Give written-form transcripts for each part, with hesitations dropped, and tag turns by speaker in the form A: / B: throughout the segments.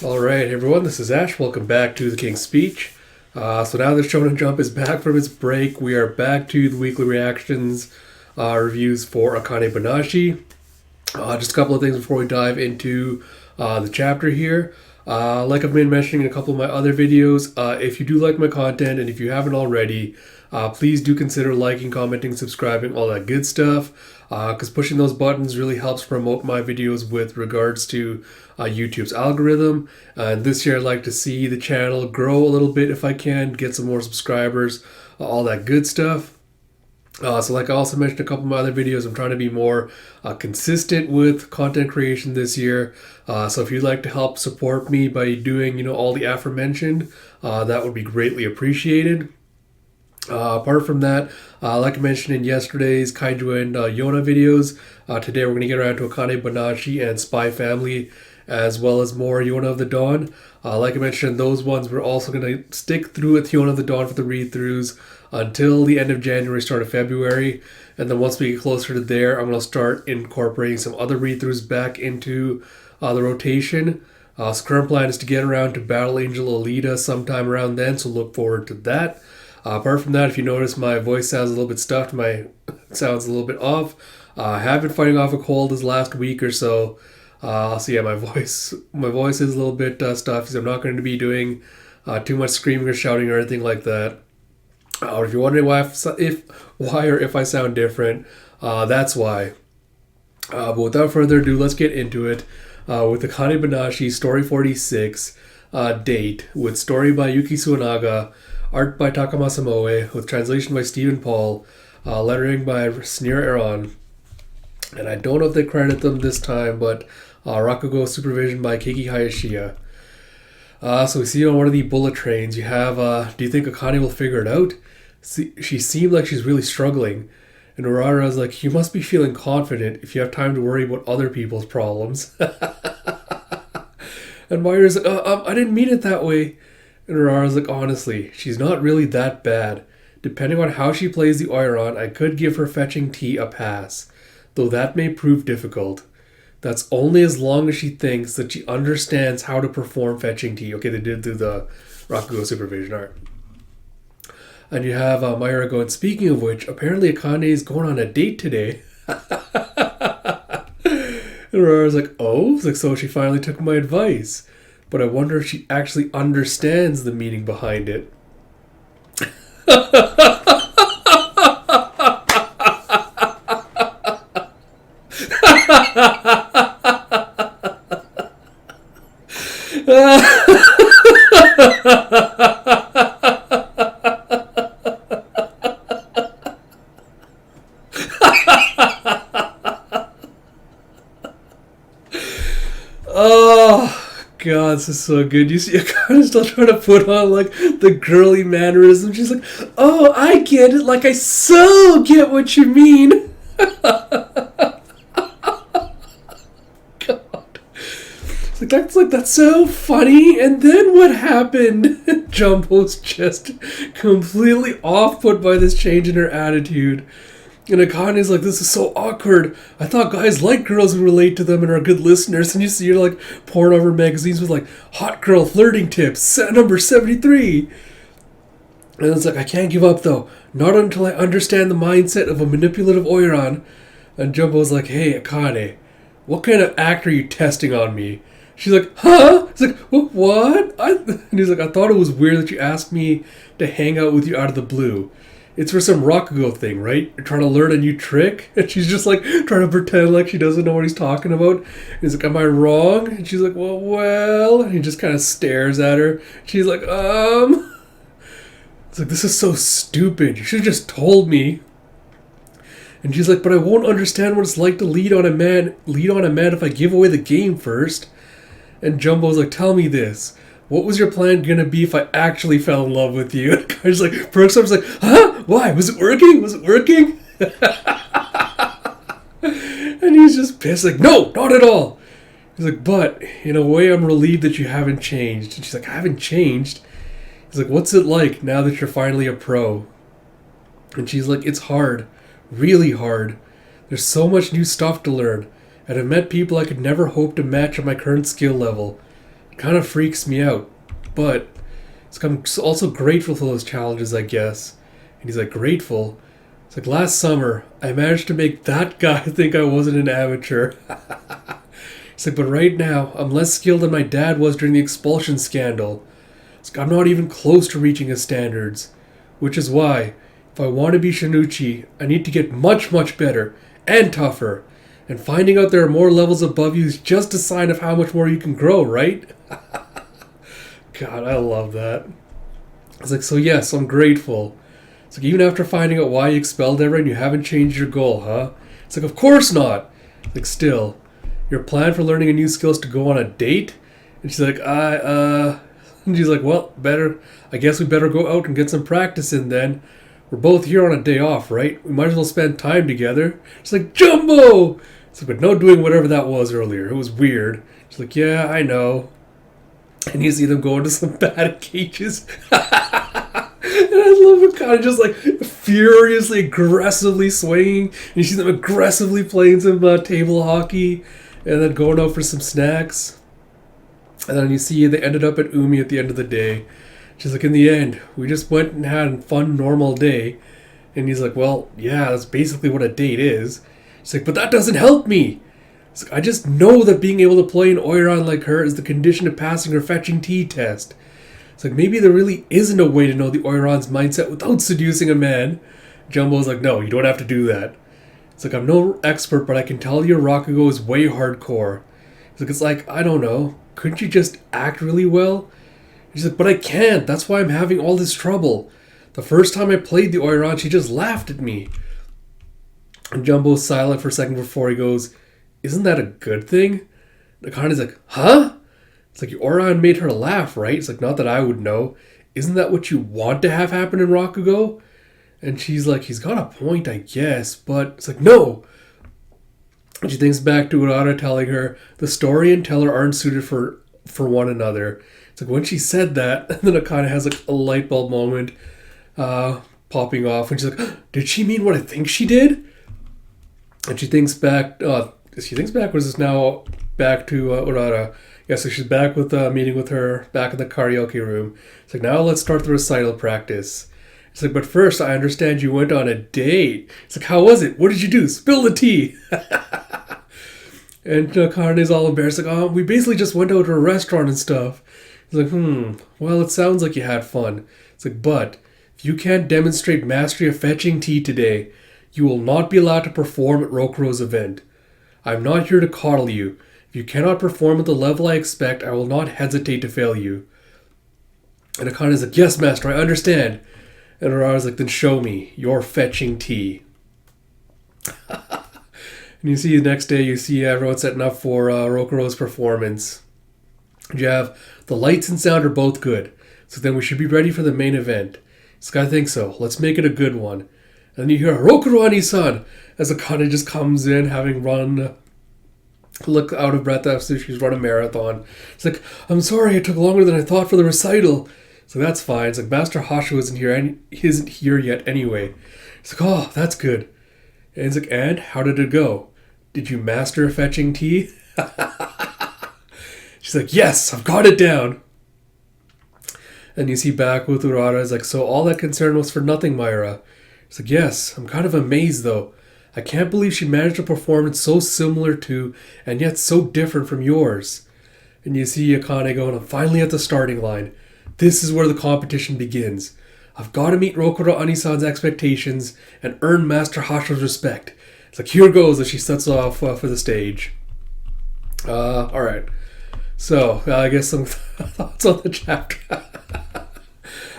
A: Alright, everyone, this is Ash. Welcome back to The King's Speech. So now that Shonen Jump is back from its break, we are back to the weekly reactions, reviews for Akane-Banashi. Just a couple of things before we dive into the chapter here. Like I've been mentioning in a couple of my other videos, if you do like my content and if you haven't already, please do consider liking, commenting, subscribing, all that good stuff, because pushing those buttons really helps promote my videos with regards to YouTube's algorithm. And this year I'd like to see the channel grow a little bit if I can, get some more subscribers, all that good stuff. So like I also mentioned a couple of my other videos, I'm trying to be more consistent with content creation this year. So if you'd like to help support me by doing, all the aforementioned, that would be greatly appreciated. Apart from that, like I mentioned in yesterday's Kaiju and Yona videos, today we're going to get around to Akane-Banashi and Spy Family, as well as more Yona of the Dawn. Like I mentioned, those ones we're also going to stick through with Yona of the Dawn for the read-throughs until the end of January, start of February. And then once we get closer to there, I'm going to start incorporating some other read-throughs back into the rotation. So current plan is to get around to Battle Angel Alita sometime around then, so look forward to that. Apart from that, if you notice my voice sounds a little bit stuffed, my sounds a little bit off. I have been fighting off a cold this last week or so. So yeah, my voice is a little bit stuffy, so I'm not going to be doing too much screaming or shouting or anything like that. Or if you're wondering why if I sound different, that's why. But without further ado, let's get into it with Akane-Banashi Story 46 Date, with story by Yuki Suenaga, art by Takamasa Moe, with translation by Stephen Paul, lettering by Sneer Aaron. And I don't know if they credit them this time, but Rakugo supervision by Keiki Hayashiya. So we see on one of the bullet trains, you have, do you think Akane will figure it out? She seemed like she's really struggling. And Urara's like, you must be feeling confident if you have time to worry about other people's problems. And Myra's like, I didn't mean it that way. And Urara's like, honestly, she's not really that bad. Depending on how she plays the Oiron, I could give her fetching tea a pass, though that may prove difficult. That's only as long as she thinks that she understands how to perform fetching tea. Okay, they did do the Rakugo supervision art. And you have Myra going, speaking of which, apparently Akane is going on a date today. And Aurора's like, oh? It's like, so she finally took my advice. But I wonder if she actually understands the meaning behind it. Oh god, this is so good. You see Akane still trying to put on like the girly mannerism. She's like, oh, I get it, like I so get what you mean. God. It's like that's so funny. And then what happened? Jumbo's just completely off put by this change in her attitude. And Akane's like, this is so awkward. I thought guys like girls who relate to them and are good listeners. And you see her like pouring over magazines with like hot girl flirting tips, number 73. And it's like, I can't give up though. Not until I understand the mindset of a manipulative Oiron. And Jumbo's like, hey Akane, what kind of act are you testing on me? She's like, huh? It's like, what? And he's like, I thought it was weird that you asked me to hang out with you out of the blue. It's for some Rakugo thing, right? You're trying to learn a new trick? And she's just like trying to pretend like she doesn't know what he's talking about. And he's like, am I wrong? And she's like, well. And he just kind of stares at her. She's like, It's like, this is so stupid. You should have just told me. And she's like, but I won't understand what it's like to lead on a man if I give away the game first. And Jumbo's like, tell me this. What was your plan gonna be if I actually fell in love with you? And the guy's like, perks up, like, huh? Why? Was it working? Was it working? And he's just pissed, like, no, not at all. He's like, but in a way I'm relieved that you haven't changed. And she's like, I haven't changed? He's like, what's it like now that you're finally a pro? And she's like, it's hard. Really hard. There's so much new stuff to learn. And I've met people I could never hope to match at my current skill level. kind of freaks me out. But I'm also grateful for those challenges, I guess. And he's like, grateful? It's like, last summer, I managed to make that guy think I wasn't an amateur. It's like, but right now, I'm less skilled than my dad was during the expulsion scandal. It's like, I'm not even close to reaching his standards. Which is why, if I want to be Shinichi, I need to get much, much better and tougher. And finding out there are more levels above you is just a sign of how much more you can grow, right? God, I love that. It's like, so yes, I'm grateful. It's like, even after finding out why you expelled everyone, you haven't changed your goal, huh? It's like, of course not. It's like, still, your plan for learning a new skill is to go on a date? And she's like, And she's like, well, I guess we better go out and get some practice in then. We're both here on a day off, right? We might as well spend time together. She's like, Jumbo! It's like, but no doing whatever that was earlier. It was weird. She's like, yeah, I know. And you see them go into some batting cages. And I love it, kind of just like furiously, aggressively swinging. And you see them aggressively playing some table hockey. And then going out for some snacks. And then you see they ended up at Umi at the end of the day. She's like, in the end, we just went and had a fun, normal day. And he's like, well, yeah, that's basically what a date is. She's like, but that doesn't help me. It's like, I just know that being able to play an Oiran like her is the condition of passing her fetching tea test. It's like, maybe there really isn't a way to know the Oiran's mindset without seducing a man. Jumbo's like, no, you don't have to do that. It's like, I'm no expert, but I can tell your Rakugo is way hardcore. It's like, I don't know. Couldn't you just act really well? She's like, but I can't. That's why I'm having all this trouble. The first time I played the Oiran, she just laughed at me. And Jumbo's silent for a second before he goes, isn't that a good thing? Akane's like, huh? It's like, your Oiran made her laugh, right? It's like, not that I would know. Isn't that what you want to have happen in Rakugo? And she's like, he's got a point, I guess. But it's like, no. And she thinks back to Urara telling her the story and teller aren't suited for one another. It's like, when she said that, and then Akane has like a light bulb moment popping off. And she's like, did she mean what I think she did? And she thinks back, was this now back to Urara. Yeah, so she's back with meeting with her back in the karaoke room. It's like, now let's start the recital practice. It's like, but first, I understand you went on a date. It's like, how was it? What did you do? Spill the tea. And Kane's all embarrassed, like, oh, we basically just went out to a restaurant and stuff. He's like, well, it sounds like you had fun. It's like, but if you can't demonstrate mastery of fetching tea today, you will not be allowed to perform at Rokuro's event. I'm not here to coddle you. If you cannot perform at the level I expect, I will not hesitate to fail you. And Akane's like, yes, master, I understand. And Urara's like, then show me your fetching tea. And you see the next day, you see everyone setting up for Rokuro's performance. You have the lights and sound are both good. So then we should be ready for the main event. This guy thinks so. Let's make it a good one. And then you hear Rokuro Ani-san as Akane just comes in, having run, look out of breath after she's run a marathon. It's like, I'm sorry it took longer than I thought for the recital. So that's fine. It's like, Master Hasho isn't here yet anyway. It's like, oh, that's good. And it's like, and how did it go? Did you master fetching tea? She's like, yes, I've got it down. And you see back with Urara, is like, so all that concern was for nothing, Myra. It's like, yes, I'm kind of amazed though. I can't believe she managed a performance so similar to, and yet so different from yours. And you see Akane going, I'm finally at the starting line. This is where the competition begins. I've got to meet Rokuro Ani-san's expectations and earn Master Hasho's respect. It's like, here goes as she sets off for the stage. Alright. So, I guess some thoughts on the chapter.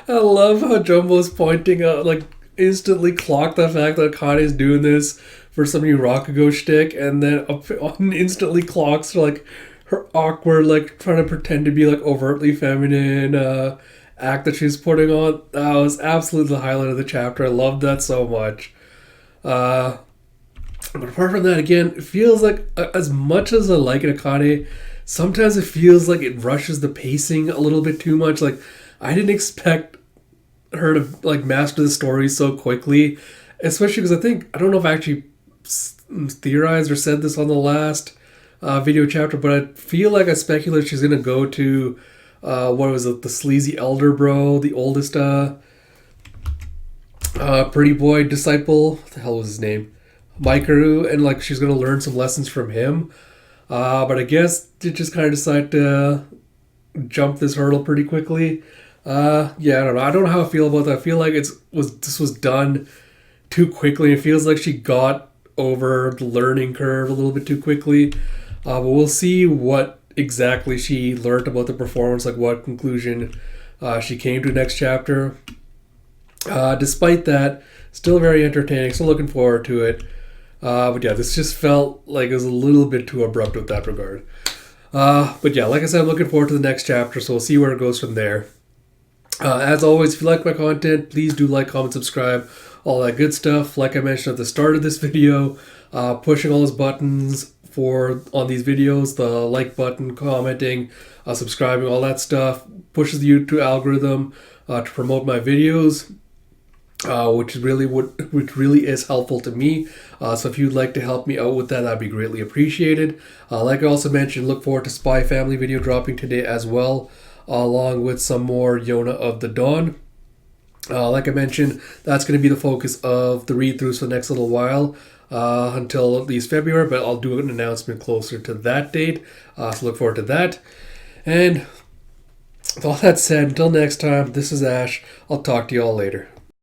A: I love how Jumbo's pointing out, like, instantly clocked the fact that Akane's doing this for some new Rakugo shtick, and then instantly clocks, like, her awkward, like, trying to pretend to be, like, overtly feminine act that she's putting on. That was absolutely the highlight of the chapter. I loved that so much. But apart from that, again, it feels like, as much as I like it, Akane, sometimes it feels like it rushes the pacing a little bit too much. Like, I didn't expect her to, like, master the story so quickly. Especially because I don't know if I actually theorized or said this on the last video chapter, but I feel like I speculate she's gonna go to what was it, the sleazy elder bro, the oldest pretty boy disciple. What the hell was his name? Mikaru, and like she's gonna learn some lessons from him. But I guess they just kind of decide to jump this hurdle pretty quickly. Yeah, I don't know. I don't know how I feel about that. I feel like this was done too quickly. It feels like she got over the learning curve a little bit too quickly. But we'll see what exactly she learned about the performance, like what conclusion she came to next chapter. Despite that, still very entertaining. Still looking forward to it. But yeah, this just felt like it was a little bit too abrupt with that regard. But yeah, like I said, I'm looking forward to the next chapter, so we'll see where it goes from there. As always, if you like my content, please do like, comment, subscribe, all that good stuff. Like I mentioned at the start of this video, pushing all those buttons on these videos, the like button, commenting, subscribing, all that stuff, pushes the YouTube algorithm to promote my videos. Which really is helpful to me. So if you'd like to help me out with that, that'd be greatly appreciated. Like I also mentioned, look forward to Spy Family video dropping today as well, along with some more Yona of the Dawn. Like I mentioned, that's going to be the focus of the read-throughs for the next little while, until at least February, but I'll do an announcement closer to that date. So look forward to that. And with all that said, until next time, this is Ash. I'll talk to you all later.